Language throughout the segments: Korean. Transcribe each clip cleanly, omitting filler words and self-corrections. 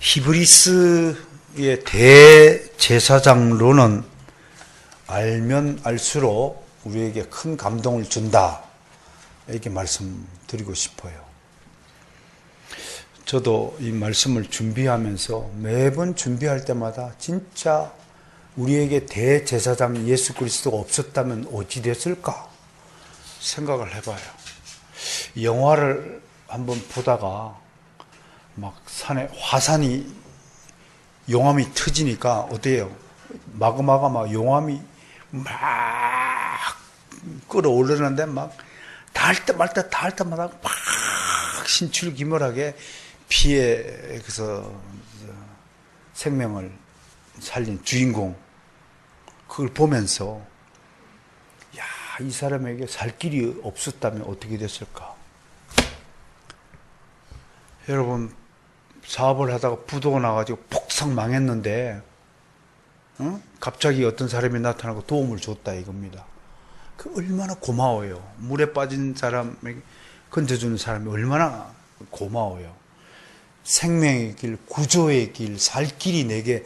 히브리스의 대제사장론은 알면 알수록 우리에게 큰 감동을 준다, 이렇게 말씀드리고 싶어요. 저도 이 말씀을 준비하면서 매번 준비할 때마다 진짜 우리에게 대제사장 예수 그리스도가 없었다면 어찌 됐을까 생각을 해봐요. 영화를 한번 보다가 막 산에 화산이 용암이 터지니까 어때요? 마그마가 막 용암이 막 끌어오르는데 막 닿을 때마다 막 신출귀몰하게 피에 그래서 생명을 살린 주인공, 그걸 보면서 야, 이 사람에게 살 길이 없었다면 어떻게 됐을까? 여러분, 사업을 하다가 부도가 나가지고 폭삭 망했는데 갑자기 어떤 사람이 나타나고 도움을 줬다 이겁니다. 그 얼마나 고마워요. 물에 빠진 사람에게 건져주는 사람이 얼마나 고마워요. 생명의 길, 구조의 길, 살 길이 내게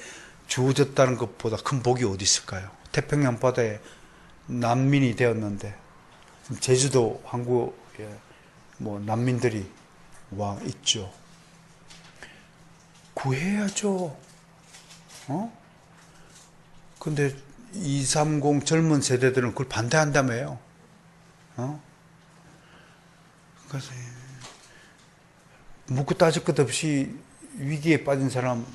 주어졌다는 것보다 큰 복이 어디 있을까요? 태평양 바다에 난민이 되었는데 제주도 항구에 뭐 난민들이 와 있죠. 구해야죠. 근데 230 젊은 세대들은 그걸 반대한다며요. 그래서 묻고 따질 것 없이 위기에 빠진 사람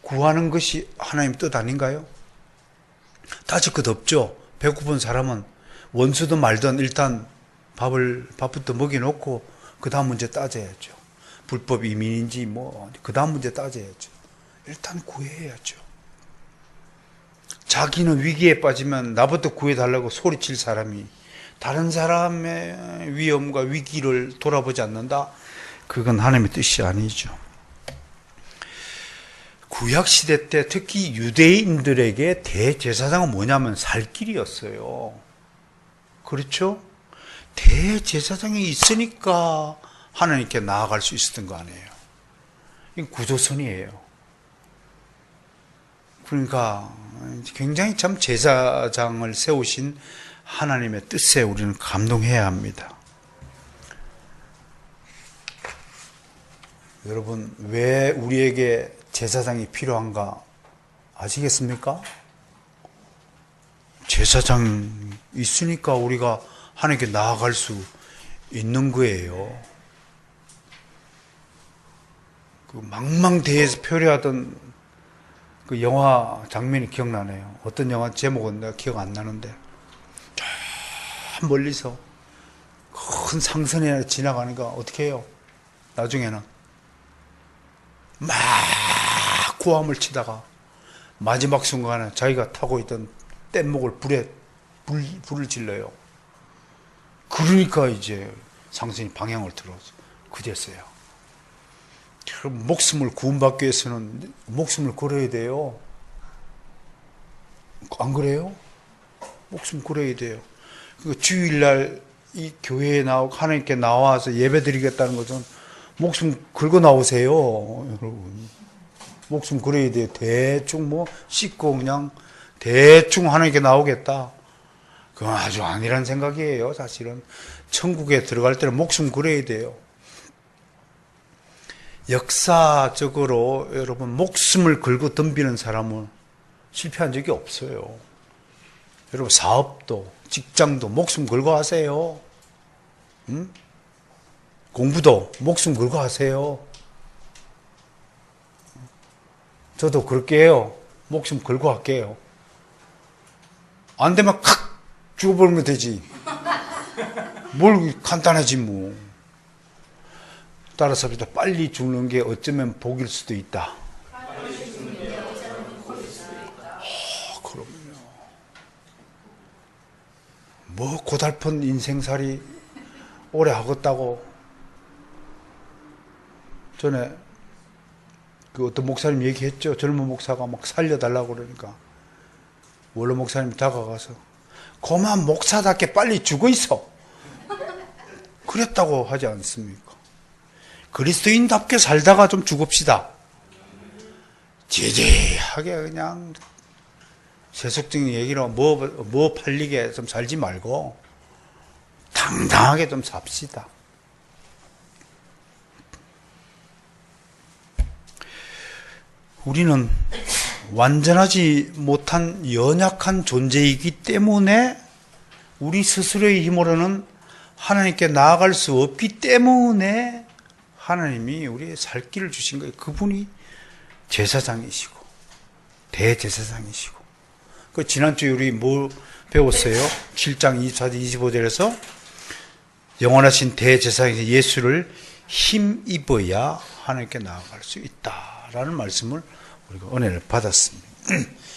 구하는 것이 하나님 뜻 아닌가요? 따질 것 없죠. 배고픈 사람은 원수든 말든 일단 밥부터 먹여놓고 그 다음 문제 따져야죠. 불법 이민인지 그 다음 문제 따져야죠. 일단 구해야죠. 자기는 위기에 빠지면 나부터 구해달라고 소리칠 사람이 다른 사람의 위험과 위기를 돌아보지 않는다? 그건 하나님의 뜻이 아니죠. 구약시대 때 특히 유대인들에게 대제사장은 뭐냐면 살 길이었어요. 그렇죠? 대제사장이 있으니까 하나님께 나아갈 수 있었던 거 아니에요. 이건 구조선이에요. 그러니까 굉장히 참 제사장을 세우신 하나님의 뜻에 우리는 감동해야 합니다. 여러분, 왜 우리에게 제사장이 필요한가 아시겠습니까? 제사장이 있으니까 우리가 하나님께 나아갈 수 있는 거예요. 그 망망대해에서 표류하던 그 영화 장면이 기억나네요. 어떤 영화 제목은 내가 기억 안 나는데 저 멀리서 큰 상선이 하나 지나가니까 어떻게 해요? 나중에는 막 고함을 치다가 마지막 순간에 자기가 타고 있던 뗏목을 불을 질러요. 그러니까 이제 상선이 방향을 틀어서 그제서야. 목숨을 구원받기 위해서는 목숨을 걸어야 돼요. 안 그래요? 목숨 걸어야 돼요. 그러니까 주일날 이 교회에 나오고 하나님께 나와서 예배 드리겠다는 것은 목숨 걸고 나오세요. 여러분. 목숨 걸어야 돼요. 대충 씻고 그냥 대충 하나님께 나오겠다. 그건 아주 아니란 생각이에요. 사실은 천국에 들어갈 때는 목숨 걸어야 돼요. 역사적으로 여러분 목숨을 걸고 덤비는 사람은 실패한 적이 없어요. 여러분 사업도 직장도 목숨 걸고 하세요. 공부도 목숨 걸고 하세요. 저도 그렇게 해요. 목숨 걸고 할게요. 안 되면 칵 죽어버리면 되지. 뭘 간단하지 뭐. 따라서 빨리 죽는 게 어쩌면 복일 수도 있다. 그럼요. 고달픈 인생살이 오래 하겠다고. 전에 그 어떤 목사님 얘기했죠. 젊은 목사가 막 살려달라고 그러니까 원로 목사님이 다가가서 그만 목사답게 빨리 죽어 있어. 그랬다고 하지 않습니까? 그리스도인답게 살다가 좀 죽읍시다. 제재하게 그냥 세속적인 얘기로 뭐 팔리게 좀 살지 말고 당당하게 좀 삽시다. 우리는 완전하지 못한 연약한 존재이기 때문에 우리 스스로의 힘으로는 하나님께 나아갈 수 없기 때문에 하나님이 우리의 살 길을 주신 거예요. 그분이 제사장이시고 대제사장이시고. 그 지난주에 우리 뭐 배웠어요? 7장 24절 25절에서 영원하신 대제사장이신 예수를 힘입어야 하나님께 나아갈 수 있다라는 말씀을 우리가 은혜를 받았습니다.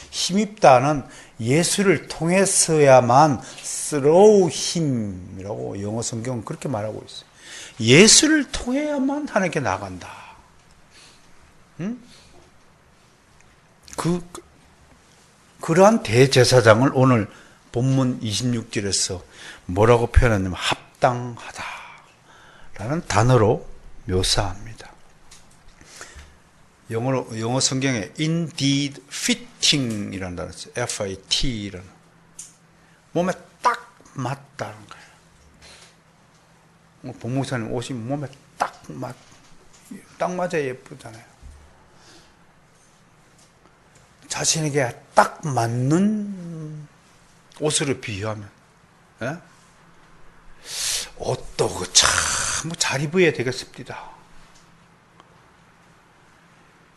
힘입다는 예수를 통해서야만 through him이라고 영어 성경은 그렇게 말하고 있어요. 예수를 통해야만 하나님께 나간다. 그러한 대제사장을 오늘 본문 26절에서 뭐라고 표현하냐면 합당하다라는 단어로 묘사합니다. 영어 성경에 indeed fitting이라는 단어가 있어요. F-I-T라는. 몸에 딱 맞다는 거예요. 본목사님 옷이 몸에 딱 맞아야 예쁘잖아요. 자신에게 딱 맞는 옷으로 비유하면, 예? 옷도 참 잘 입어야 되겠습니다.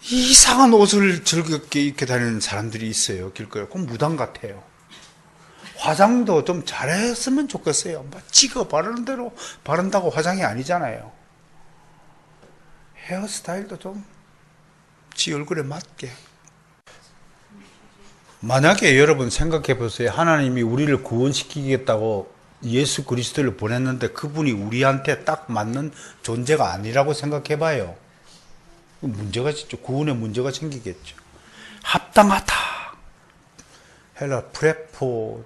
이상한 옷을 즐겁게 입게 다니는 사람들이 있어요. 길거리에. 그건 무당 같아요. 화장도 좀 잘했으면 좋겠어요. 찍어 바르는 대로 바른다고 화장이 아니잖아요. 헤어스타일도 좀 지 얼굴에 맞게. 만약에 여러분 생각해 보세요. 하나님이 우리를 구원시키겠다고 예수 그리스도를 보냈는데 그분이 우리한테 딱 맞는 존재가 아니라고 생각해 봐요. 문제가 있죠. 구원에 문제가 생기겠죠. 합당하다. 헬라 프레포.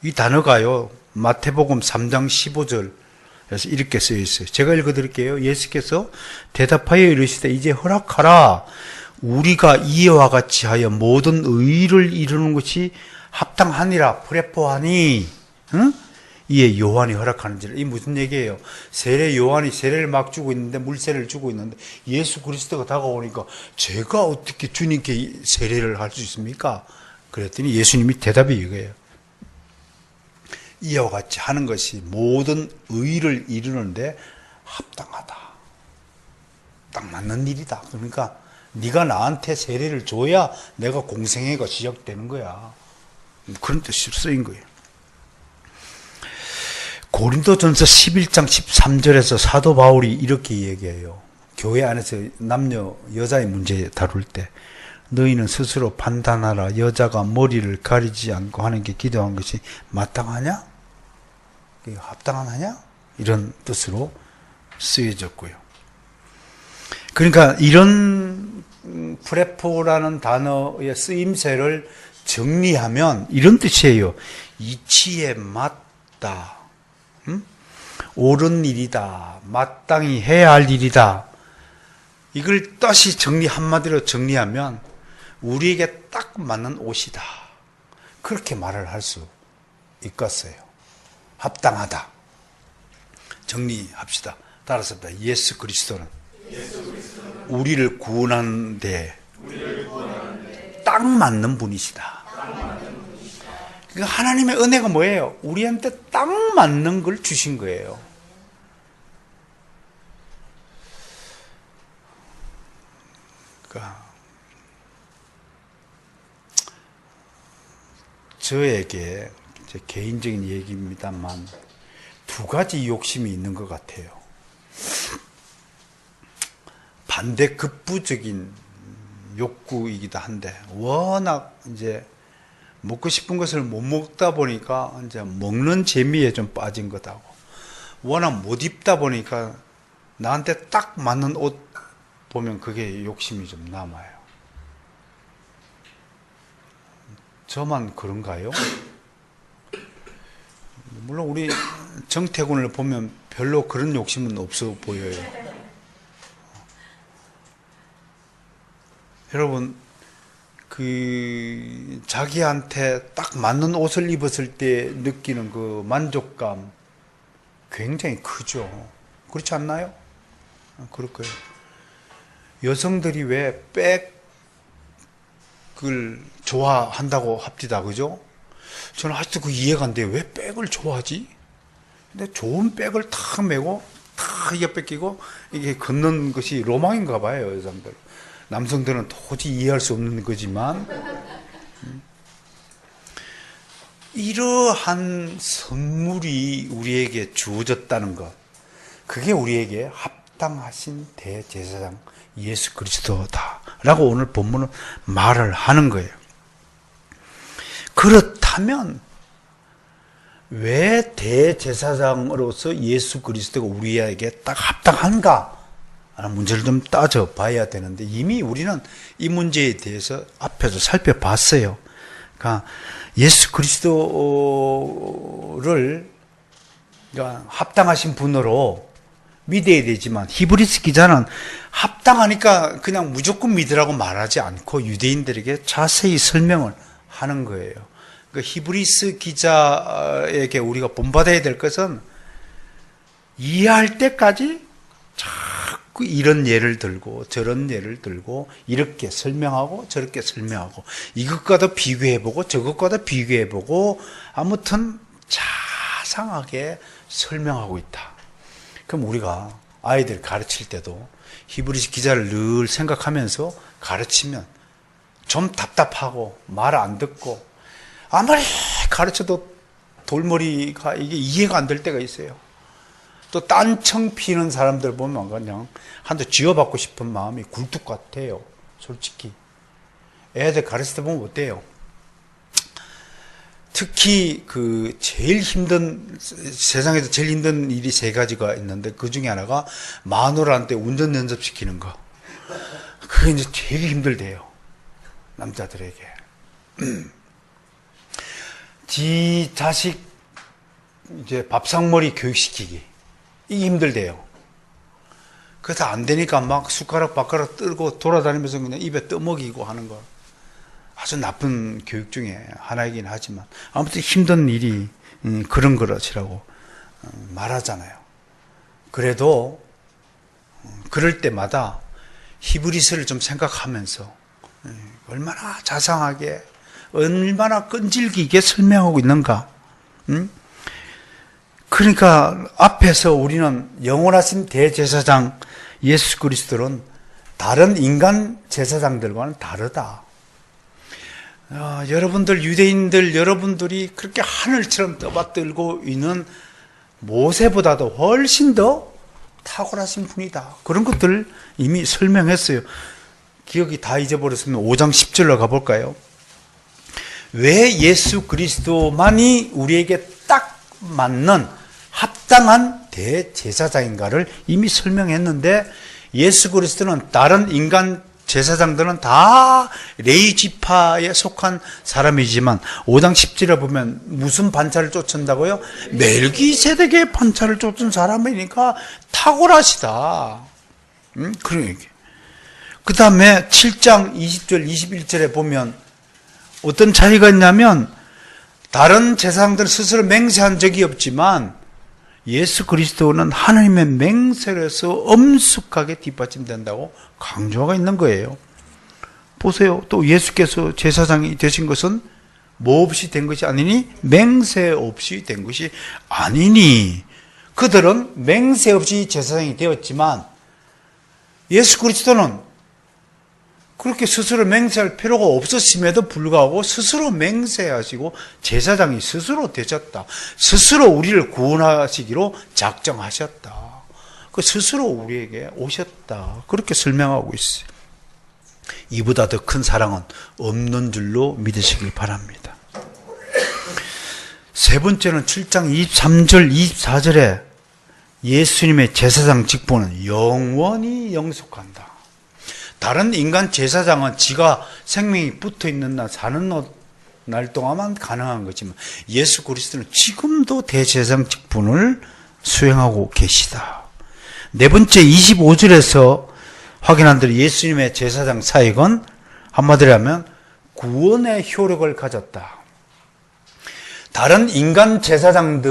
이 단어가요. 마태복음 3장 15절에서 이렇게 쓰여 있어요. 제가 읽어드릴게요. 예수께서 대답하여 이르시되 이제 허락하라. 우리가 이와 같이 하여 모든 의를 이루는 것이 합당하니라. 프레포하니. 응? 이에 요한이 허락하는지라. 이 무슨 얘기예요? 세례 요한이 세례를 막 주고 있는데, 물세례를 주고 있는데 예수 그리스도가 다가오니까 제가 어떻게 주님께 세례를 할 수 있습니까? 그랬더니 예수님이 대답이 이거예요. 이와 같이 하는 것이 모든 의를 이루는데 합당하다. 딱 맞는 일이다. 그러니까 네가 나한테 세례를 줘야 내가 공생애가 시작되는 거야. 그런 뜻으로 쓰인 거예요. 고린도전서 11장 13절에서 사도 바울이 이렇게 얘기해요. 교회 안에서 남녀 여자의 문제 다룰 때 너희는 스스로 판단하라. 여자가 머리를 가리지 않고 하는 게 기도한 것이 마땅하냐? 합당하냐? 이런 뜻으로 쓰여졌고요. 그러니까 이런 프레포라는 단어의 쓰임새를 정리하면 이런 뜻이에요. 이치에 맞다. 옳은 일이다. 마땅히 해야 할 일이다. 이걸 다시 한마디로 정리하면 우리에게 딱 맞는 옷이다. 그렇게 말을 할 수 있겠어요. 합당하다. 정리합시다. 따라서 예수 그리스도는 우리를 구원하는데 딱 맞는 분이시다. 그러니까 하나님의 은혜가 뭐예요? 우리한테 딱 맞는 걸 주신 거예요. 그러니까 저에게 제 개인적인 얘기입니다만 두 가지 욕심이 있는 것 같아요. 반대급부적인 욕구이기도 한데 워낙 이제 먹고 싶은 것을 못 먹다 보니까 이제 먹는 재미에 좀 빠진 것하고 워낙 못 입다 보니까 나한테 딱 맞는 옷 보면 그게 욕심이 좀 남아요. 저만 그런가요? 물론 우리 정태군을 보면 별로 그런 욕심은 없어 보여요. 여러분, 자기한테 딱 맞는 옷을 입었을 때 느끼는 그 만족감 굉장히 크죠. 그렇지 않나요? 그럴 거예요. 여성들이 왜 백을 좋아한다고 합디다, 그죠? 저는 아직도 그 이해가 안 돼요. 왜 백을 좋아하지? 근데 좋은 백을 탁 메고 탁 이게 뺏기고 이게 걷는 것이 로망인가 봐요, 여성들. 남성들은 도저히 이해할 수 없는 거지만 이러한 선물이 우리에게 주어졌다는 것, 그게 우리에게 합당하신 대제사장 예수 그리스도다라고 오늘 본문은 말을 하는 거예요. 그렇다면 왜 대제사장으로서 예수 그리스도가 우리에게 딱 합당한가 하는 문제를 좀 따져봐야 되는데, 이미 우리는 이 문제에 대해서 앞에서 살펴봤어요. 그러니까 예수 그리스도를 그러니까 합당하신 분으로 믿어야 되지만, 히브리서 기자는 합당하니까 그냥 무조건 믿으라고 말하지 않고 유대인들에게 자세히 설명을 하는 거예요. 그러니까 히브리서 기자에게 우리가 본받아야 될 것은 이해할 때까지 자꾸 이런 예를 들고 저런 예를 들고 이렇게 설명하고 저렇게 설명하고 이것과도 비교해보고 저것과도 비교해보고 아무튼 자상하게 설명하고 있다. 그럼 우리가 아이들 가르칠 때도 히브리서 기자를 늘 생각하면서 가르치면 좀 답답하고 말 안 듣고 아무리 가르쳐도 돌머리가 이게 이해가 안 될 때가 있어요. 또 딴청 피는 사람들 보면 그냥 한 대 쥐어받고 싶은 마음이 굴뚝 같아요. 솔직히 애들 가르칠 때 보면 어때요? 특히 그 제일 힘든, 세상에서 제일 힘든 일이 세 가지가 있는데 그 중에 하나가 마누라한테 운전 연습시키는 거. 그게 이제 되게 힘들대요, 남자들에게. 지 자식 이제 밥상머리 교육시키기, 이게 힘들대요. 그래서 안 되니까 막 숟가락 바가락 들고 돌아다니면서 그냥 입에 떠먹이고 하는 거, 아주 나쁜 교육 중에 하나이긴 하지만 아무튼 힘든 일이 그런 그릇이라고 말하잖아요. 그래도 그럴 때마다 히브리서를 좀 생각하면서 얼마나 자상하게 얼마나 끈질기게 설명하고 있는가. 그러니까 앞에서 우리는 영원하신 대제사장 예수 그리스도는 다른 인간 제사장들과는 다르다. 여러분들 유대인들 여러분들이 그렇게 하늘처럼 떠받들고 있는 모세보다도 훨씬 더 탁월하신 분이다. 그런 것들 이미 설명했어요. 기억이 다 잊어버렸으면 5장 10절로 가볼까요? 왜 예수 그리스도만이 우리에게 딱 맞는 합당한 대제사장인가를 이미 설명했는데, 예수 그리스도는 다른 인간 제사장들은 다 레위 지파에 속한 사람이지만 5장 10절에 보면 무슨 반차를 쫓는다고요? 멜기세덱의 반차를 쫓은 사람이니까 탁월하시다. 그런 얘기. 그 다음에 7장 20절 21절에 보면 어떤 차이가 있냐면, 다른 제사장들은 스스로 맹세한 적이 없지만 예수 그리스도는 하나님의 맹세로서 엄숙하게 뒷받침된다고 강조가 있는 거예요. 보세요. 또 예수께서 제사장이 되신 것은 뭐 없이 된 것이 아니니 맹세 없이 된 것이 아니니. 그들은 맹세 없이 제사장이 되었지만 예수 그리스도는 그렇게 스스로 맹세할 필요가 없었음에도 불구하고 스스로 맹세하시고 제사장이 스스로 되셨다. 스스로 우리를 구원하시기로 작정하셨다. 그 스스로 우리에게 오셨다. 그렇게 설명하고 있어요. 이보다 더 큰 사랑은 없는 줄로 믿으시길 바랍니다. 세 번째는 7장 23절 24절에 예수님의 제사장 직분은 영원히 영속한다. 다른 인간 제사장은 지가 생명이 붙어있는 날 사는 날 동안만 가능한 거지만 예수 그리스도는 지금도 대제사장 직분을 수행하고 계시다. 네 번째 25절에서 확인한 대로 예수님의 제사장 사역은 한마디로 하면 구원의 효력을 가졌다. 다른 인간 제사장들의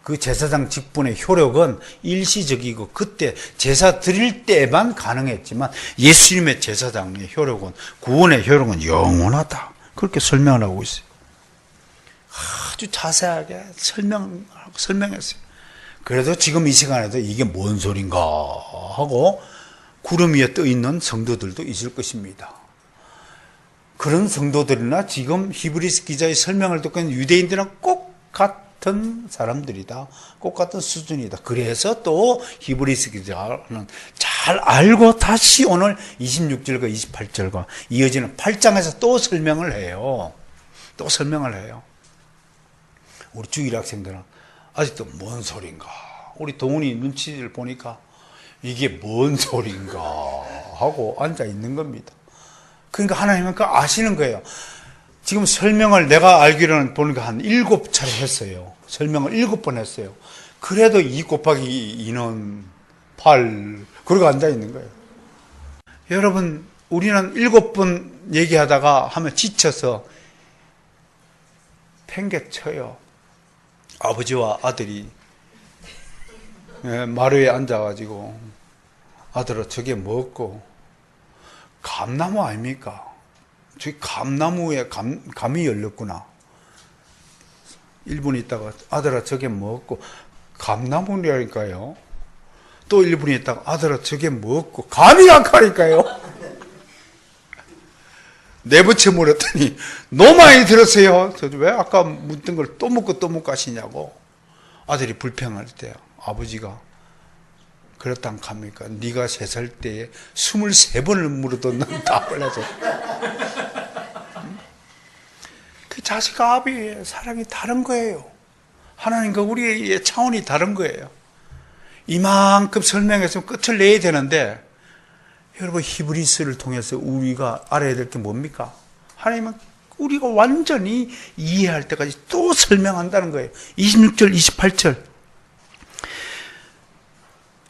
그 제사장 직분의 효력은 일시적이고 그때 제사 드릴 때만 가능했지만 예수님의 제사장의 효력은, 구원의 효력은 영원하다. 그렇게 설명을 하고 있어요. 아주 자세하게 설명했어요. 그래도 지금 이 시간에도 이게 뭔 소린가 하고 구름 위에 떠 있는 성도들도 있을 것입니다. 그런 성도들이나 지금 히브리서 기자의 설명을 듣고 있는 유대인들은 꼭 같은 사람들이다. 꼭 같은 수준이다. 그래서 또 히브리서 기자는 잘 알고 다시 오늘 26절과 28절과 이어지는 8장에서 또 설명을 해요. 또 설명을 해요. 우리 주일 학생들은 아직도 뭔 소린가. 우리 동훈이 눈치를 보니까 이게 뭔 소린가 하고 앉아 있는 겁니다. 그러니까 하나님은 그거 아시는 거예요. 지금 설명을 내가 알기로는 보니까 한 7차례 했어요. 설명을 7번 했어요. 그래도 2 곱하기 2는 8. 그러고 앉아 있는 거예요. 여러분, 우리는 7번 얘기하다가 하면 지쳐서 팽개쳐요. 아버지와 아들이 마루에 앉아가지고 아들아 저게 뭐고, 감나무 아닙니까? 저기 감나무에 감이 열렸구나. 1분 있다가 아들아 저게 뭐고, 감나무라니까요. 또 1분 있다가 아들아 저게 뭐고, 감이 약하니까요. 내부채 물었더니 너무 많이 들었어요. 저도 왜 아까 묻던 걸 또 묻고 또 묻고 하시냐고. 아들이 불평할 때 아버지가 그렇단 합니까? 네가 3살 때에 23번을 물어도 넌 답을 해줘. 그 자식과 아비의 사랑이 다른 거예요. 하나님과 우리의 차원이 다른 거예요. 이만큼 설명해서 끝을 내야 되는데, 여러분 히브리서를 통해서 우리가 알아야 될 게 뭡니까? 하나님은 우리가 완전히 이해할 때까지 또 설명한다는 거예요. 26절, 28절.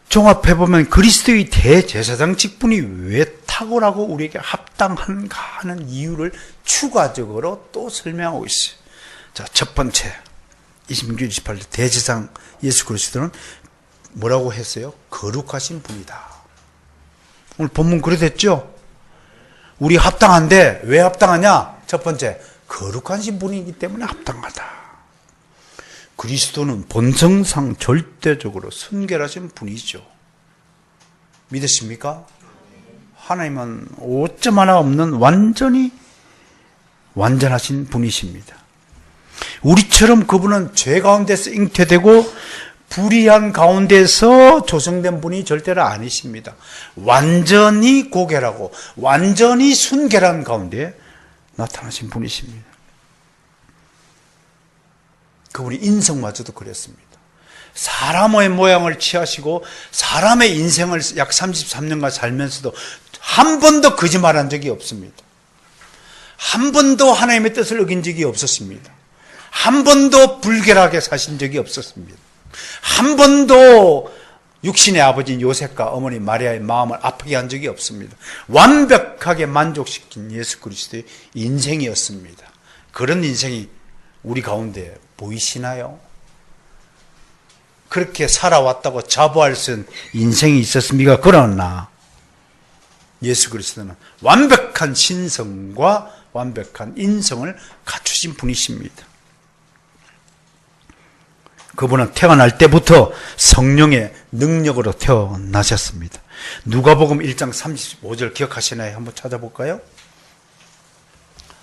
종합해보면 그리스도의 대제사장 직분이 왜 탁월하고 우리에게 합당한가 하는 이유를 추가적으로 또 설명하고 있어요. 자, 첫 번째 26, 28절 대제사장 예수 그리스도는 뭐라고 했어요? 거룩하신 분이다. 오늘 본문 그래됐죠? 우리 합당한데 왜 합당하냐? 첫 번째, 거룩하신 분이기 때문에 합당하다. 그리스도는 본성상 절대적으로 순결하신 분이죠. 믿으십니까? 하나님은 오점 하나 없는 완전히 완전하신 분이십니다. 우리처럼 그분은 죄 가운데서 잉태되고 불의한 가운데서 조성된 분이 절대로 아니십니다. 완전히 고결하고 완전히 순결한 가운데 나타나신 분이십니다. 그분이 인성마저도 그랬습니다. 사람의 모양을 취하시고 사람의 인생을 약 33년간 살면서도 한 번도 거짓말한 적이 없습니다. 한 번도 하나님의 뜻을 어긴 적이 없었습니다. 한 번도 불결하게 사신 적이 없었습니다. 한 번도 육신의 아버지인 요셉과 어머니 마리아의 마음을 아프게 한 적이 없습니다. 완벽하게 만족시킨 예수 그리스도의 인생이었습니다. 그런 인생이 우리 가운데 보이시나요? 그렇게 살아왔다고 자부할 수 있는 인생이 있었습니까? 그러나 예수 그리스도는 완벽한 신성과 완벽한 인성을 갖추신 분이십니다. 그분은 태어날 때부터 성령의 능력으로 태어나셨습니다. 누가복음 1장 35절 기억하시나요? 한번 찾아볼까요?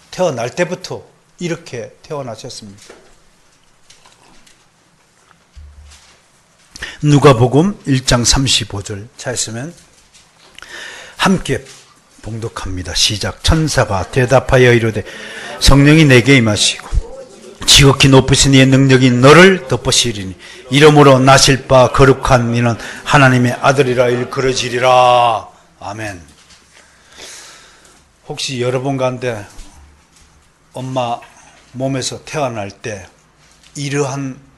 태어날 때부터 이렇게 태어나셨습니다. 누가복음 1장 35절 찾으시면 함께 봉독합니다. 시작. 천사가 대답하여 이르되 성령이 내게 임하시고 지극히 높으신 이의 능력이 너를 덮으시리니 이러므로 나실 바 거룩한 이는 하나님의 아들이라 일컬어지리라. 아멘. 혹시 여러분 가운데 엄마 몸에서 태어날 때 이러한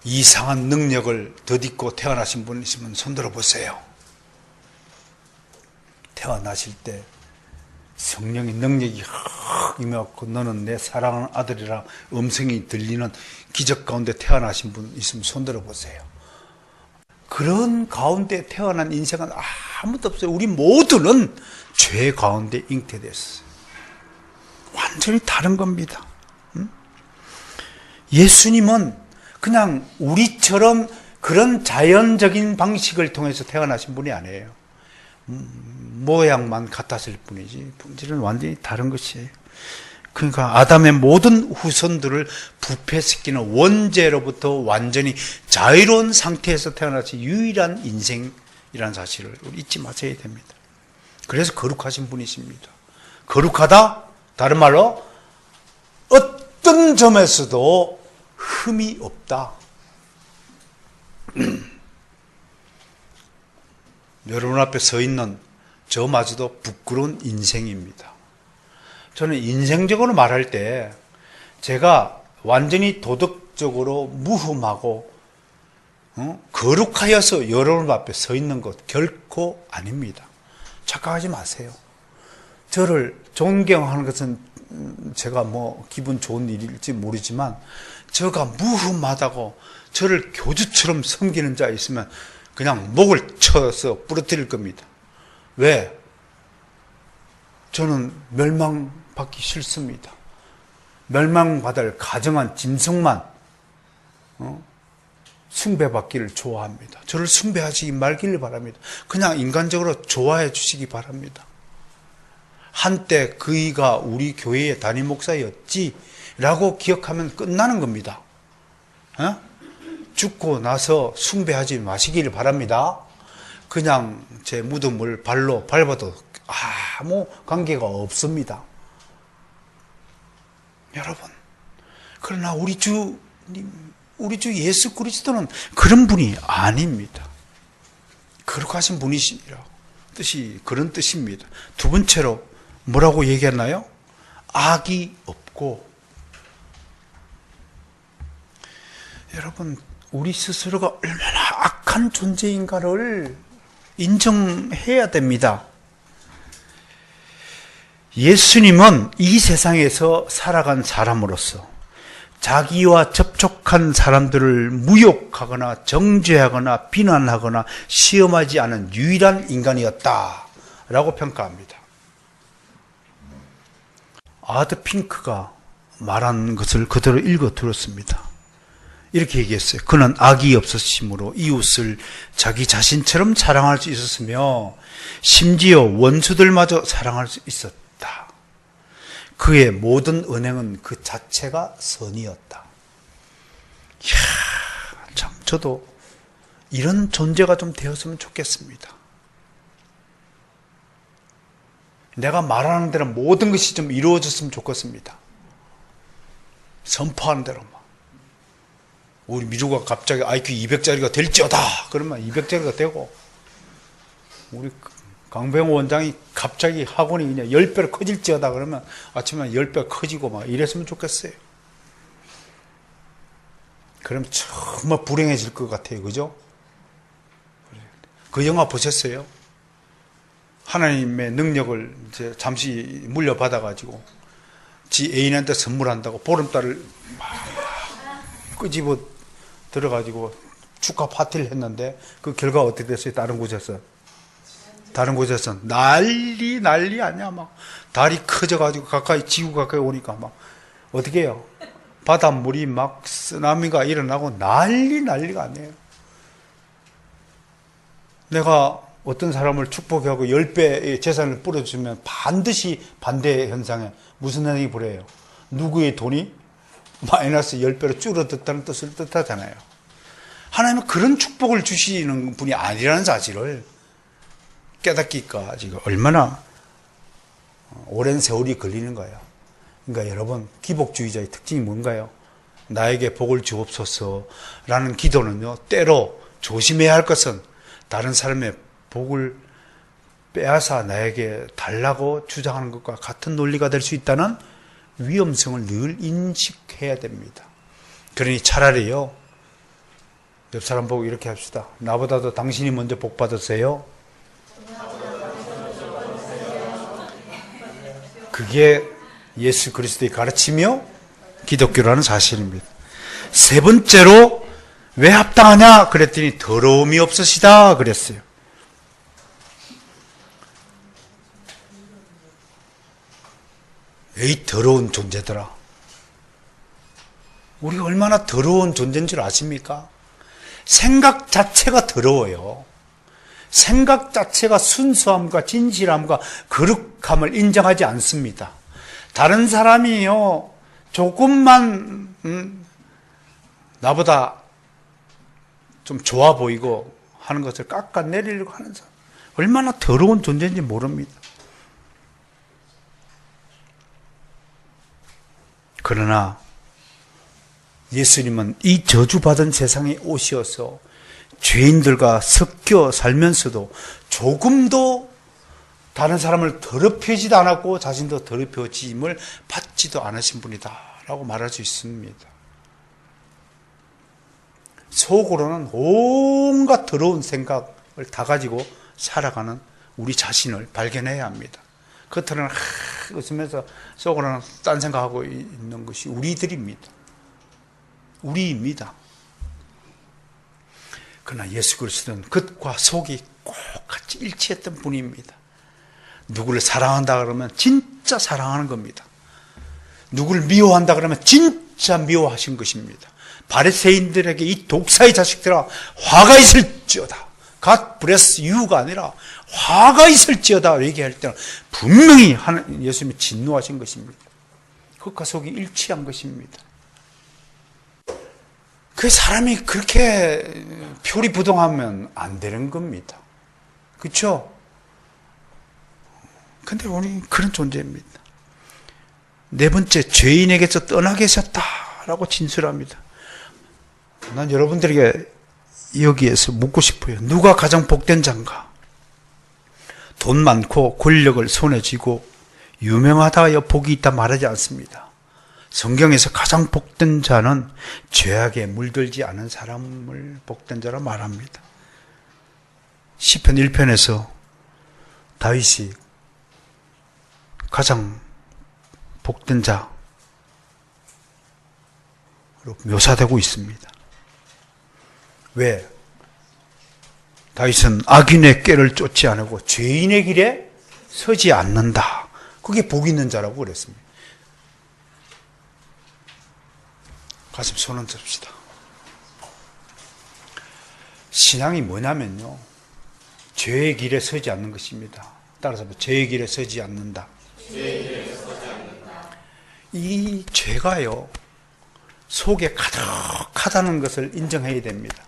이상한 능력을 덧입고 태어나신 분 있으면 손들어 보세요. 태어나실 때 성령의 능력이 확 임해갖고 너는 내 사랑하는 아들이라 음성이 들리는 기적 가운데 태어나신 분 있으면 손들어 보세요. 그런 가운데 태어난 인생은 아무도 없어요. 우리 모두는 죄 가운데 잉태됐어요. 완전히 다른 겁니다. 예수님은 그냥 우리처럼 그런 자연적인 방식을 통해서 태어나신 분이 아니에요. 모양만 같았을 뿐이지 본질은 완전히 다른 것이에요. 그러니까 아담의 모든 후손들을 부패시키는 원죄로부터 완전히 자유로운 상태에서 태어나서 유일한 인생이라는 사실을 우리 잊지 마셔야 됩니다. 그래서 거룩하신 분이십니다. 거룩하다? 다른 말로 어떤 점에서도 흠이 없다. 여러분 앞에 서 있는 저마저도 부끄러운 인생입니다. 저는 인생적으로 말할 때 제가 완전히 도덕적으로 무흠하고 거룩하여서 여러분 앞에 서 있는 것 결코 아닙니다. 착각하지 마세요. 저를 존경하는 것은 제가 뭐 기분 좋은 일일지 모르지만 저가 무흠하다고 저를 교주처럼 섬기는 자 있으면 그냥 목을 쳐서 부러뜨릴 겁니다. 왜? 저는 멸망받기 싫습니다. 멸망받을 가정한 짐승만 숭배받기를 좋아합니다. 저를 숭배하지 말기를 바랍니다. 그냥 인간적으로 좋아해 주시기 바랍니다. 한때 그이가 우리 교회의 담임 목사였지 라고 기억하면 끝나는 겁니다. 죽고 나서 숭배하지 마시기를 바랍니다. 그냥 제 무덤을 발로 밟아도 아무 관계가 없습니다. 여러분, 그러나 우리 주 예수 그리스도는 그런 분이 아닙니다. 거룩하신 분이시라 뜻이 그런 뜻입니다. 두 번째로 뭐라고 얘기했나요? 악이 없고. 여러분, 우리 스스로가 얼마나 악한 존재인가를 인정해야 됩니다. 예수님은 이 세상에서 살아간 사람으로서 자기와 접촉한 사람들을 무욕하거나 정죄하거나 비난하거나 시험하지 않은 유일한 인간이었다라고 평가합니다. 아드 핑크가 말한 것을 그대로 읽어 들었습니다. 이렇게 얘기했어요. 그는 악이 없으심으로 이웃을 자기 자신처럼 사랑할 수 있었으며 심지어 원수들마저 사랑할 수 있었다. 그의 모든 언행은 그 자체가 선이었다. 이야, 참 저도 이런 존재가 좀 되었으면 좋겠습니다. 내가 말하는 대로 모든 것이 좀 이루어졌으면 좋겠습니다. 선포하는 대로 막. 우리 미주가 갑자기 IQ 200짜리가 될지어다 그러면 200짜리가 되고, 우리 강병호 원장이 갑자기 학원이 그냥 10배로 커질지어다 그러면 아침에 10배 커지고 막 이랬으면 좋겠어요. 그럼 정말 불행해질 것 같아요. 그죠? 그 영화 보셨어요? 하나님의 능력을 이제 잠시 물려받아가지고 지 애인한테 선물한다고 보름달을 막 끄집어 들어가지고 축하 파티를 했는데 그 결과 어떻게 됐어요? 다른 곳에서 난리 아니야. 막 달이 커져가지고 가까이 지구 가까이 오니까 막 어떻게 해요? 바닷물이 막 쓰나미가 일어나고 난리가 아니에요. 내가 어떤 사람을 축복하고 10배의 재산을 뿌려주면 반드시 반대 현상에 무슨 현상이 벌어요? 누구의 돈이 마이너스 10배로 줄어들었다는 뜻을 뜻하잖아요. 하나님은 그런 축복을 주시는 분이 아니라는 사실을 깨닫기까지 얼마나 오랜 세월이 걸리는 거예요. 그러니까 여러분, 기복주의자의 특징이 뭔가요? 나에게 복을 주옵소서라는 기도는요, 때로 조심해야 할 것은 다른 사람의 복을 빼앗아 나에게 달라고 주장하는 것과 같은 논리가 될 수 있다는 위험성을 늘 인식해야 됩니다. 그러니 차라리요, 옆 사람 보고 이렇게 합시다. 나보다도 당신이 먼저 복 받으세요. 그게 예수 그리스도의 가르치며 기독교라는 사실입니다. 세 번째로 왜 합당하냐 그랬더니 더러움이 없으시다 그랬어요. 에이 더러운 존재더라. 우리가 얼마나 더러운 존재인 줄 아십니까? 생각 자체가 더러워요. 생각 자체가 순수함과 진실함과 거룩함을 인정하지 않습니다. 다른 사람이요 조금만 나보다 좀 좋아 보이고 하는 것을 깎아내리려고 하는 사람, 얼마나 더러운 존재인지 모릅니다. 그러나 예수님은 이 저주받은 세상에 오셔서 죄인들과 섞여 살면서도 조금도 다른 사람을 더럽히지도 않았고 자신도 더럽혀짐을 받지도 않으신 분이다 라고 말할 수 있습니다. 속으로는 온갖 더러운 생각을 다 가지고 살아가는 우리 자신을 발견해야 합니다. 겉으로는 웃으면서 속으로는 딴 생각하고 있는 것이 우리들입니다. 우리입니다. 그러나 예수 그리스도는 겉과 속이 꼭 같이 일치했던 분입니다. 누구를 사랑한다 그러면 진짜 사랑하는 겁니다. 누구를 미워한다 그러면 진짜 미워하신 것입니다. 바리새인들에게 이 독사의 자식들아 화가 있을지어다. God bless you가 아니라 화가 있을지어다 얘기할 때는 분명히 예수님이 진노하신 것입니다. 겉과 속이 일치한 것입니다. 그 사람이 그렇게 표리부동하면 안 되는 겁니다. 그렇죠? 근데 우리 그런 존재입니다. 네 번째, 죄인에게서 떠나 계셨다라고 진술합니다. 난 여러분들에게 여기에서 묻고 싶어요. 누가 가장 복된 자인가? 돈 많고 권력을 손에 쥐고 유명하다 하여 복이 있다 말하지 않습니다. 성경에서 가장 복된 자는 죄악에 물들지 않은 사람을 복된 자라 말합니다. 시편 1편에서 다윗이 가장 복된 자로 묘사되고 있습니다. 왜? 다윗은 악인의 꾀를 쫓지 않고 죄인의 길에 서지 않는다. 그게 복 있는 자라고 그랬습니다. 가슴 손 얹읍시다. 신앙이 뭐냐면요, 죄의 길에 서지 않는 것입니다. 따라서 죄의 길에 서지 않는다. 이 죄가요 속에 가득하다는 것을 인정해야 됩니다.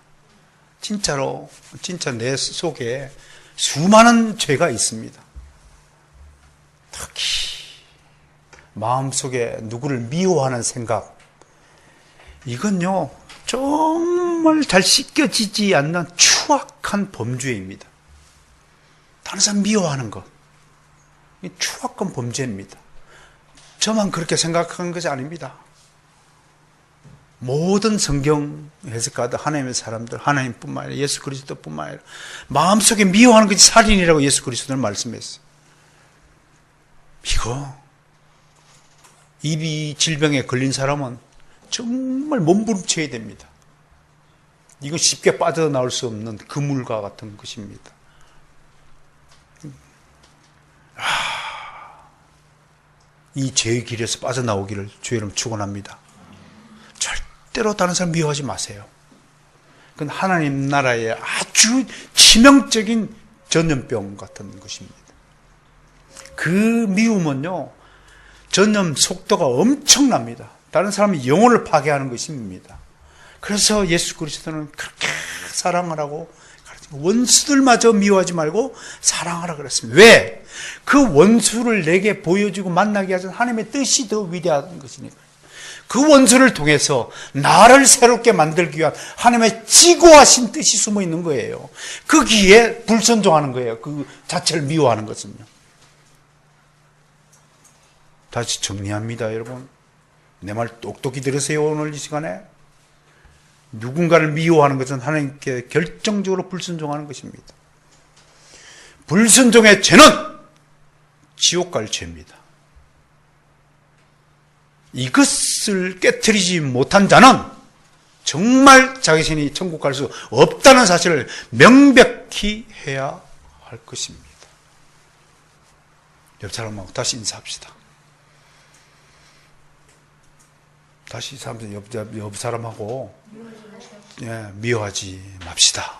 진짜로 진짜 내 속에 수많은 죄가 있습니다. 특히 마음속에 누구를 미워하는 생각, 이건요 정말 잘 씻겨지지 않는 추악한 범죄입니다. 다른 사람 미워하는 것, 이 추악한 범죄입니다. 저만 그렇게 생각한 것이 아닙니다. 모든 성경 해석가들, 하나님의 사람들, 하나님뿐만 아니라 예수 그리스도뿐만 아니라 마음속에 미워하는 것이 살인이라고 예수 그리스도는 말씀했어요. 이거 입이 질병에 걸린 사람은 정말 몸부림쳐야 됩니다. 이건 쉽게 빠져나올 수 없는 그물과 같은 것입니다. 이 죄의 길에서 빠져나오기를 주의 이름 축원합니다. 절대로 다른 사람 미워하지 마세요. 그건 하나님 나라의 아주 치명적인 전염병 같은 것입니다. 그 미움은요 전염 속도가 엄청납니다. 다른 사람의 영혼을 파괴하는 것입니다. 그래서 예수 그리스도는 그렇게 사랑하라고, 원수들마저 미워하지 말고 사랑하라 그랬습니다. 왜? 그 원수를 내게 보여주고 만나게 하신 하나님의 뜻이 더 위대한 것이니까. 그 원수를 통해서 나를 새롭게 만들기 위한 하나님의 지고하신 뜻이 숨어 있는 거예요. 거기에 불순종하는 거예요. 그 자체를 미워하는 것은요. 다시 정리합니다, 여러분. 내 말 똑똑히 들으세요. 오늘 이 시간에 누군가를 미워하는 것은 하나님께 결정적으로 불순종하는 것입니다. 불순종의 죄는 지옥 갈 죄입니다. 이것을 깨트리지 못한 자는 정말 자신이 천국 갈 수 없다는 사실을 명백히 해야 할 것입니다. 옆 사람하고 다시 인사합시다. 다시 옆 사람하고 미워하지 맙시다.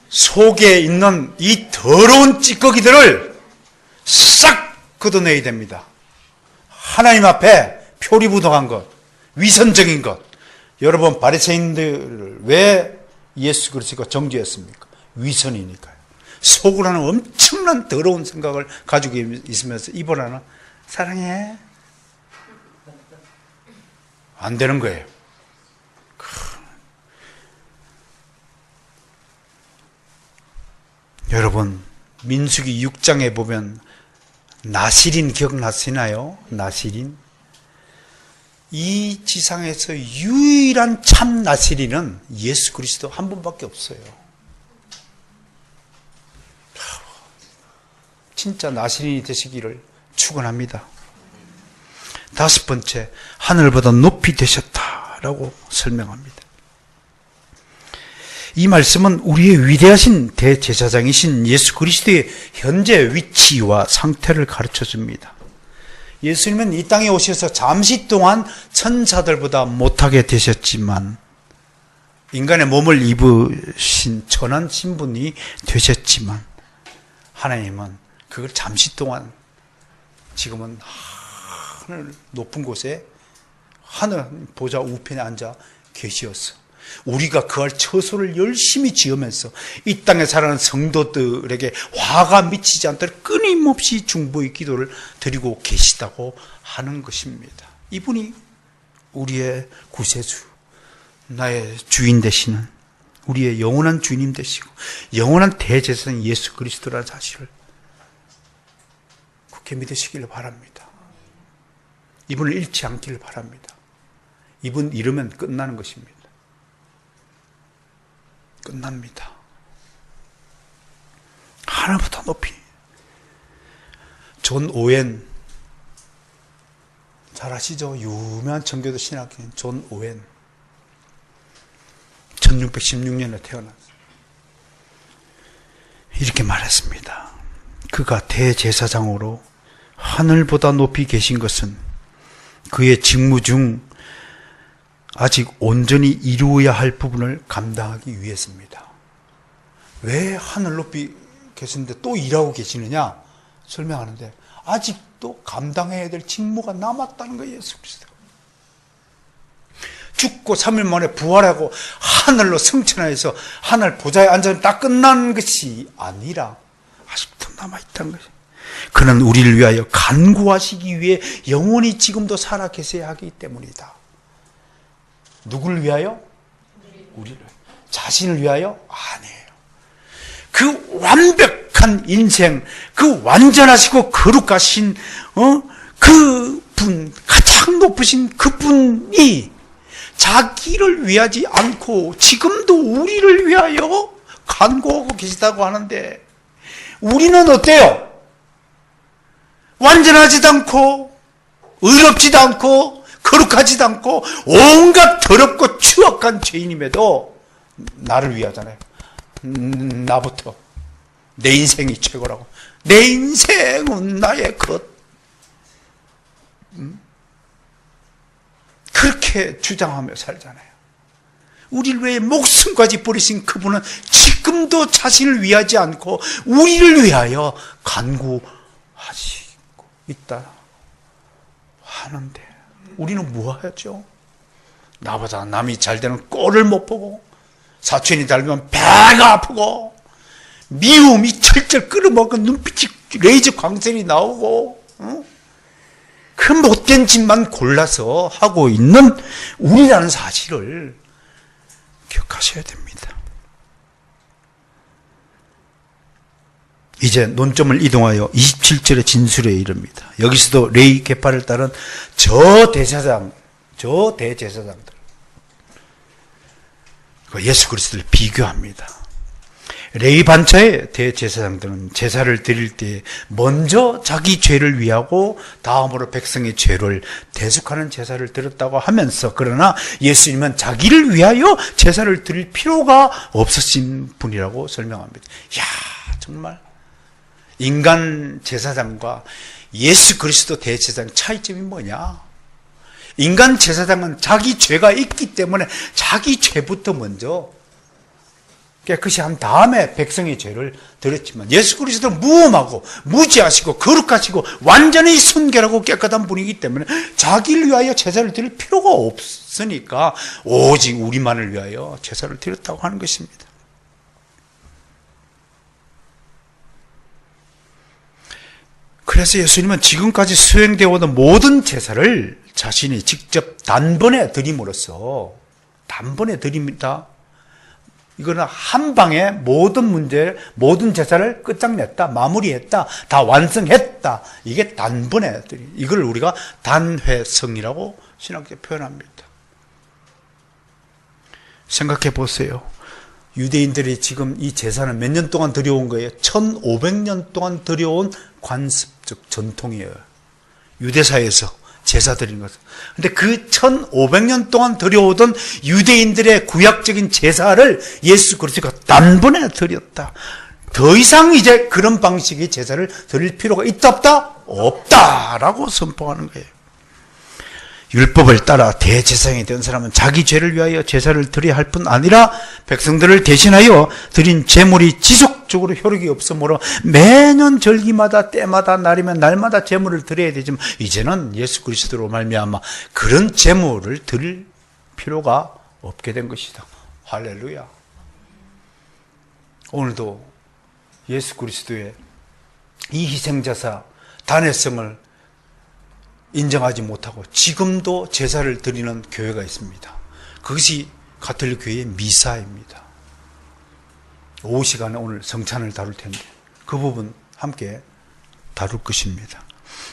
속에 있는 이 더러운 찌꺼기들을 싹 걷어내야 됩니다. 하나님 앞에 표리부동한 것, 위선적인 것. 여러분, 바리새인들을 왜 예수 그리스도가 정죄했습니까? 위선이니까요. 속으로는 엄청난 더러운 생각을 가지고 있으면서 입으로는 사랑해. 안 되는 거예요. 여러분, 민수기 6장에 보면 나실인 기억나시나요? 나실인. 이 지상에서 유일한 참 나실인은 예수 그리스도 한 분밖에 없어요. 진짜 나실인이 되시기를 축원합니다. 다섯 번째, 하늘보다 높이 되셨다라고 설명합니다. 이 말씀은 우리의 위대하신 대제사장이신 예수 그리스도의 현재 위치와 상태를 가르쳐 줍니다. 예수님은 이 땅에 오셔서 잠시 동안 천사들보다 못하게 되셨지만, 인간의 몸을 입으신 천한 신분이 되셨지만, 하나님은 그걸 잠시 동안 지금은 하늘 높은 곳에 하늘 보좌 우편에 앉아 계시었어. 우리가 그할 처소를 열심히 지으면서 이 땅에 살아가는 성도들에게 화가 미치지 않도록 끊임없이 중보의 기도를 드리고 계시다고 하는 것입니다. 이분이 우리의 구세주, 나의 주인 되시는, 우리의 영원한 주님 되시고 영원한 대제사장 예수 그리스도라는 사실을 굳게 믿으시기를 바랍니다. 이분을 잃지 않기를 바랍니다. 이분 잃으면 끝나는 것입니다. 끝납니다. 하나보다 높이. 존 오웬, 잘 아시죠? 유명한 청교도 신학교인 존 오웬. 1616년에 태어났어요. 이렇게 말했습니다. 그가 대제사장으로 하늘보다 높이 계신 것은 그의 직무 중 아직 온전히 이루어야 할 부분을 감당하기 위해서입니다. 왜 하늘 높이 계시는데 또 일하고 계시느냐 설명하는데, 아직도 감당해야 될 직무가 남았다는 거예요. 예수 그리스도 죽고 3일 만에 부활하고 하늘로 승천하여서 하늘 보좌에 앉아서 딱 끝난 것이 아니라 아직도 남아있다는 것이에요. 그는 우리를 위하여 간구하시기 위해 영원히 지금도 살아 계셔야 하기 때문이다. 누구를 위하여? 우리를. 자신을 위하여? 아니에요. 그 완벽한 인생, 그 완전하시고 거룩하신 그분, 가장 높으신 그분이 자기를 위하지 않고 지금도 우리를 위하여 간구하고 계시다고 하는데, 우리는 어때요? 완전하지도 않고 의롭지도 않고 거룩하지도 않고 온갖 더럽고 추악한 죄인임에도 나를 위하잖아요. 나부터. 내 인생이 최고라고. 내 인생은 나의 것. 그렇게 주장하며 살잖아요. 우리를 위해 목숨까지 버리신 그분은 지금도 자신을 위하지 않고 우리를 위하여 간구하시고 있다 하는데, 우리는 뭐하죠? 나보다 남이 잘 되는 꼴을 못 보고, 사촌이 닮으면 배가 아프고, 미움이 철철 끓어먹고 눈빛이 레이저 광선이 나오고, 그 못된 짓만 골라서 하고 있는 우리라는 사실을 기억하셔야 됩니다. 이제 논점을 이동하여 27절의 진술에 이릅니다. 여기서도 레위 계파를 따른 저 대제사장들, 예수 그리스도를 비교합니다. 레위 반차의 대제사장들은 제사를 드릴 때 먼저 자기 죄를 위하고 다음으로 백성의 죄를 대속하는 제사를 드렸다고 하면서, 그러나 예수님은 자기를 위하여 제사를 드릴 필요가 없으신 분이라고 설명합니다. 이야, 정말 인간 제사장과 예수 그리스도 대제사장 차이점이 뭐냐? 인간 제사장은 자기 죄가 있기 때문에 자기 죄부터 먼저 깨끗이 한 다음에 백성의 죄를 드렸지만, 예수 그리스도는 무엄하고 무지하시고 거룩하시고 완전히 순결하고 깨끗한 분이기 때문에 자기를 위하여 제사를 드릴 필요가 없으니까 오직 우리만을 위하여 제사를 드렸다고 하는 것입니다. 그래서 예수님은 지금까지 수행되어 오던 모든 제사를 자신이 직접 단번에 드림으로써, 단번에 드립니다. 이거는 한 방에 모든 문제, 모든 제사를 끝장냈다, 마무리했다, 다 완성했다. 이게 단번에 드림. 이걸 우리가 단회성이라고 신학적으로 표현합니다. 생각해 보세요. 유대인들이 지금 이 제사는 몇 년 동안 드려온 거예요? 1500년 동안 드려온 관습적 전통이에요. 유대사에서 제사 드리는 것은. 근데 그 1500년 동안 드려오던 유대인들의 구약적인 제사를 예수 그리스도가 단번에 드렸다. 더 이상 이제 그런 방식의 제사를 드릴 필요가 있다 없다? 없다라고 선포하는 거예요. 율법을 따라 대제사장이 된 사람은 자기 죄를 위하여 제사를 드려야 할 뿐 아니라 백성들을 대신하여 드린 제물이 지속적으로 효력이 없으므로 매년 절기마다 때마다 날이면 날마다 제물을 드려야 되지만, 이제는 예수 그리스도로 말미암아 그런 제물을 드릴 필요가 없게 된 것이다. 할렐루야. 오늘도 예수 그리스도의 이 희생제사 단회성을 인정하지 못하고 지금도 제사를 드리는 교회가 있습니다. 그것이 가톨릭 교회의 미사입니다. 오후 시간에 오늘 성찬을 다룰 텐데 그 부분 함께 다룰 것입니다.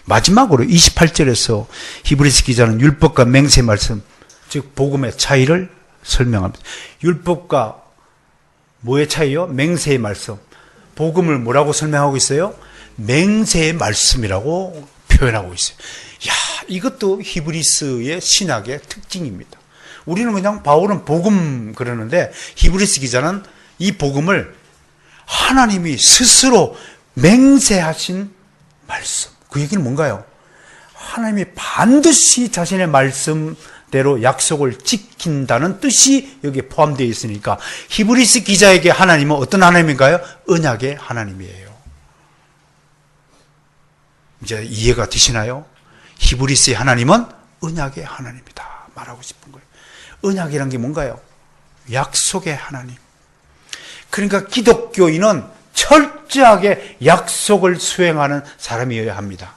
마지막으로 28절에서 히브리서 기자는 율법과 맹세의 말씀, 즉 복음의 차이를 설명합니다. 율법과 뭐의 차이요? 맹세의 말씀. 복음을 뭐라고 설명하고 있어요? 맹세의 말씀이라고 표현하고 있어요. 야, 이것도 히브리스의 신학의 특징입니다. 우리는 그냥 바울은 복음 그러는데 히브리스 기자는 이 복음을 하나님이 스스로 맹세하신 말씀. 그 얘기는 뭔가요? 하나님이 반드시 자신의 말씀대로 약속을 지킨다는 뜻이 여기에 포함되어 있으니까 히브리스 기자에게 하나님은 어떤 하나님인가요? 언약의 하나님이에요. 이제 이해가 되시나요? 히브리스의 하나님은 언약의 하나님이다 말하고 싶은 거예요. 언약이란 게 뭔가요? 약속의 하나님. 그러니까 기독교인은 철저하게 약속을 수행하는 사람이어야 합니다.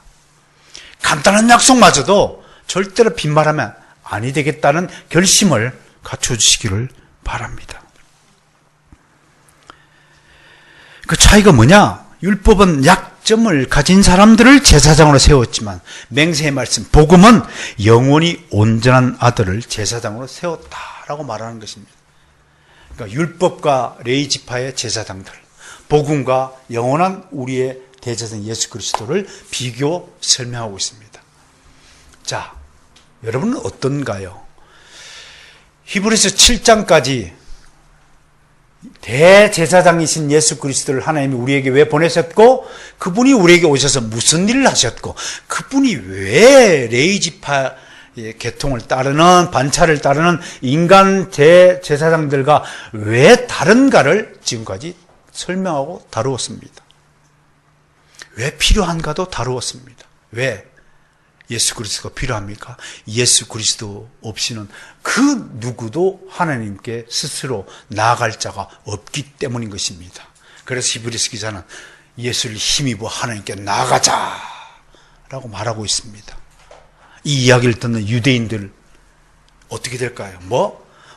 간단한 약속마저도 절대로 빈말하면 아니 되겠다는 결심을 갖춰주시기를 바랍니다. 그 차이가 뭐냐? 율법은 약점을 가진 사람들을 제사장으로 세웠지만 맹세의 말씀, 복음은 영원히 온전한 아들을 제사장으로 세웠다라고 말하는 것입니다. 그러니까 율법과 레위 지파의 제사장들, 복음과 영원한 우리의 대제사장 예수 그리스도를 비교 설명하고 있습니다. 자, 여러분은 어떤가요? 히브리서 7장까지 대제사장이신 예수 그리스도를 하나님이 우리에게 왜 보내셨고, 그분이 우리에게 오셔서 무슨 일을 하셨고, 그분이 왜 레위 지파의 계통을 따르는, 반차를 따르는 인간 제사장들과 왜 다른가를 지금까지 설명하고 다루었습니다. 왜 필요한가도 다루었습니다. 왜 예수 그리스도가 필요합니까? 예수 그리스도 없이는 그 누구도 하나님께 스스로 나아갈 자가 없기 때문인 것입니다. 그래서 히브리서 기자는 예수를 힘입어 하나님께 나아가자라고 말하고 있습니다. 이 이야기를 듣는 유대인들 어떻게 될까요?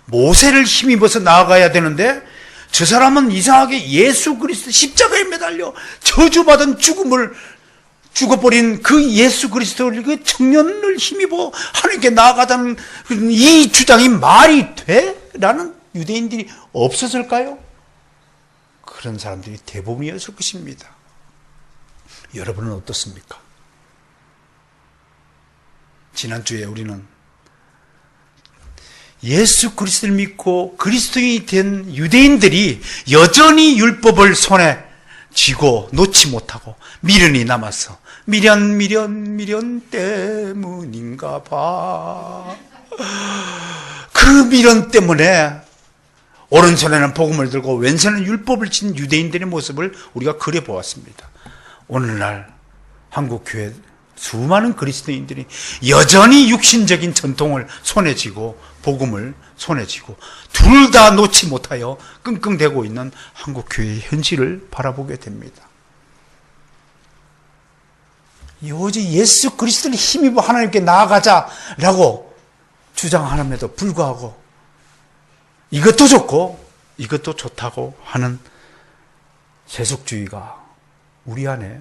모세를 힘입어서 나아가야 되는데 저 사람은 이상하게 예수 그리스도 십자가에 매달려 저주받은 죽어버린 그 예수 그리스도를, 그 청년을 힘입어 하나님께 나아가자는 이 주장이 말이 돼? 라는 유대인들이 없었을까요? 그런 사람들이 대부분이었을 것입니다. 여러분은 어떻습니까? 지난주에 우리는 예수 그리스도를 믿고 그리스도인이 된 유대인들이 여전히 율법을 손에 쥐고 놓지 못하고 미련이 남아서 미련 때문인가 봐. 그 미련 때문에 오른손에는 복음을 들고 왼손에는 율법을 진 유대인들의 모습을 우리가 그려보았습니다. 오늘날 한국교회 수많은 그리스도인들이 여전히 육신적인 전통을 손에 쥐고 복음을 손에 쥐고 둘 다 놓지 못하여 끙끙대고 있는 한국교회의 현실을 바라보게 됩니다. 오직 예수 그리스도를 힘입어 하나님께 나아가자라고 주장함에도 불구하고 이것도 좋고 이것도 좋다고 하는 세속주의가 우리 안에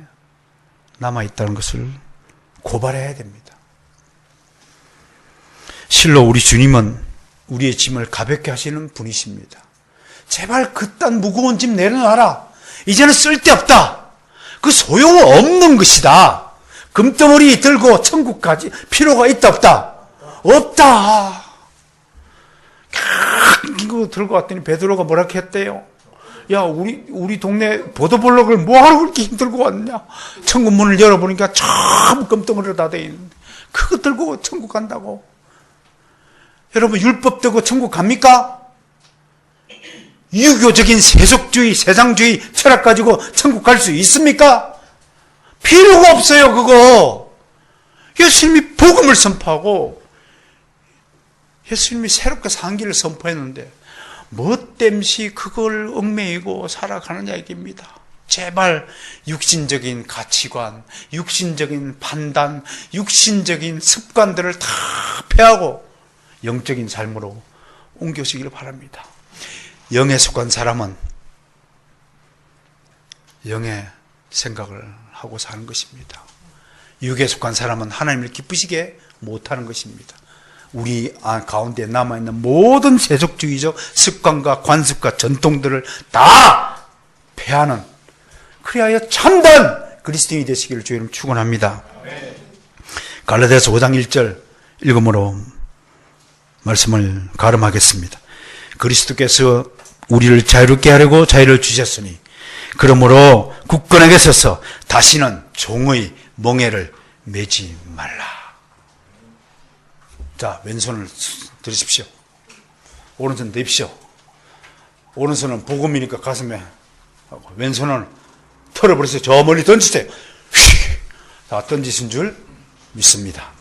남아있다는 것을 고발해야 됩니다. 실로 우리 주님은 우리의 짐을 가볍게 하시는 분이십니다. 제발 그딴 무거운 짐 내려놔라. 이제는 쓸데없다. 그 소용없는 것이다. 금덩어리 들고 천국까지 필요가 있다 없다? 없다. 이거 들고 왔더니 베드로가 뭐라 했대요? 야, 우리 동네 보도블록을 뭐하러 그렇게 힘들고 왔냐? 천국 문을 열어보니까 참 금덩어리로 다 돼 있는데 그거 들고 천국 간다고? 여러분, 율법 되고 천국 갑니까? 유교적인 세속주의, 세상주의 철학 가지고 천국 갈 수 있습니까? 필요가 없어요, 그거. 예수님이 복음을 선포하고 예수님이 새롭게 산 길을 선포했는데 뭐 땜시 그걸 얽매이고 살아가느냐 얘기입니다. 제발 육신적인 가치관, 육신적인 판단, 육신적인 습관들을 다 폐하고 영적인 삶으로 옮겨지기를 바랍니다. 영에 속한 사람은 영의 생각을 하고 사는 것입니다. 육에 속한 사람은 하나님을 기쁘시게 못하는 것입니다. 우리 가운데 남아있는 모든 세속주의적 습관과 관습과 전통들을 다 폐하는, 그리하여 참된 그리스도인이 되시기를 주의 이름 축원합니다. 갈라디아서 5장 1절 읽음으로 말씀을 가름하겠습니다. 그리스도께서 우리를 자유롭게 하려고 자유를 주셨으니 그러므로 굳건하게 서서 다시는 종의 멍에를 매지 말라. 자, 왼손을 들으십시오. 오른손 내십시오. 오른손은 복음이니까 가슴에 하고 왼손은 털어버려서 저 멀리 던지세요. 다 던지신 줄 믿습니다.